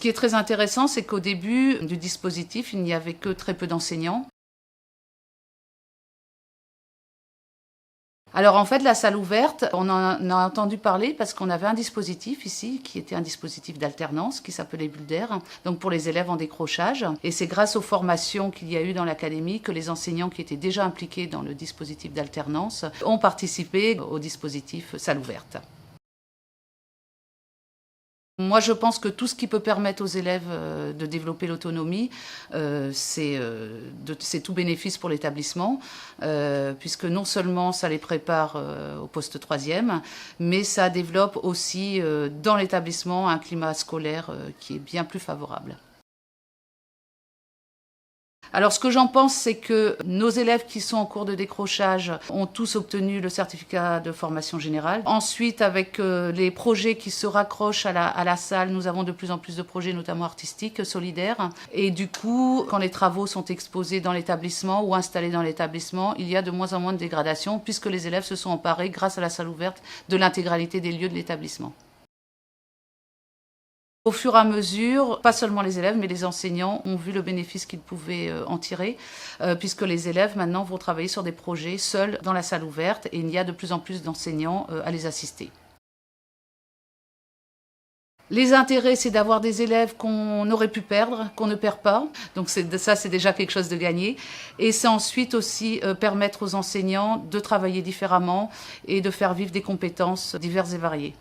qui est très intéressant, c'est qu'au début du dispositif, il n'y avait que très peu d'enseignants. Alors en fait, la salle ouverte, on en a entendu parler parce qu'on avait un dispositif ici qui était un dispositif d'alternance qui s'appelait Bulle d'air, donc pour les élèves en décrochage. Et c'est grâce aux formations qu'il y a eu dans l'académie que les enseignants qui étaient déjà impliqués dans le dispositif d'alternance ont participé au dispositif salle ouverte. Moi, je pense que tout ce qui peut permettre aux élèves de développer l'autonomie, c'est tout bénéfice pour l'établissement, puisque non seulement ça les prépare au poste 3e, mais ça développe aussi dans l'établissement un climat scolaire qui est bien plus favorable. Alors ce que j'en pense, c'est que nos élèves qui sont en cours de décrochage ont tous obtenu le certificat de formation générale. Ensuite, avec les projets qui se raccrochent à la salle, nous avons de plus en plus de projets, notamment artistiques, solidaires. Et du coup, quand les travaux sont exposés dans l'établissement ou installés dans l'établissement, il y a de moins en moins de dégradation, puisque les élèves se sont emparés, grâce à la salle ouverte, de l'intégralité des lieux de l'établissement. Au fur et à mesure, pas seulement les élèves, mais les enseignants ont vu le bénéfice qu'ils pouvaient en tirer, puisque les élèves maintenant vont travailler sur des projets seuls dans la salle ouverte et il y a de plus en plus d'enseignants à les assister. Les intérêts, c'est d'avoir des élèves qu'on aurait pu perdre, qu'on ne perd pas. Donc ça, c'est déjà quelque chose de gagné. Et c'est ensuite aussi permettre aux enseignants de travailler différemment et de faire vivre des compétences diverses et variées.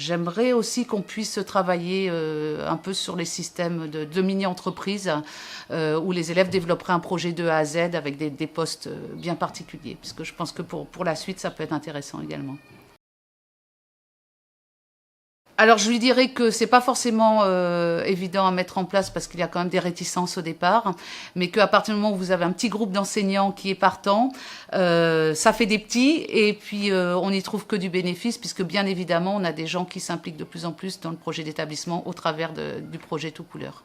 J'aimerais aussi qu'on puisse travailler un peu sur les systèmes de mini-entreprises où les élèves développeraient un projet de A à Z avec des postes bien particuliers, puisque je pense que pour la suite, ça peut être intéressant également. Alors je lui dirais que c'est pas forcément évident à mettre en place parce qu'il y a quand même des réticences au départ, mais qu'à partir du moment où vous avez un petit groupe d'enseignants qui est partant, ça fait des petits et puis on n'y trouve que du bénéfice puisque bien évidemment on a des gens qui s'impliquent de plus en plus dans le projet d'établissement au travers du projet Tout Couleur.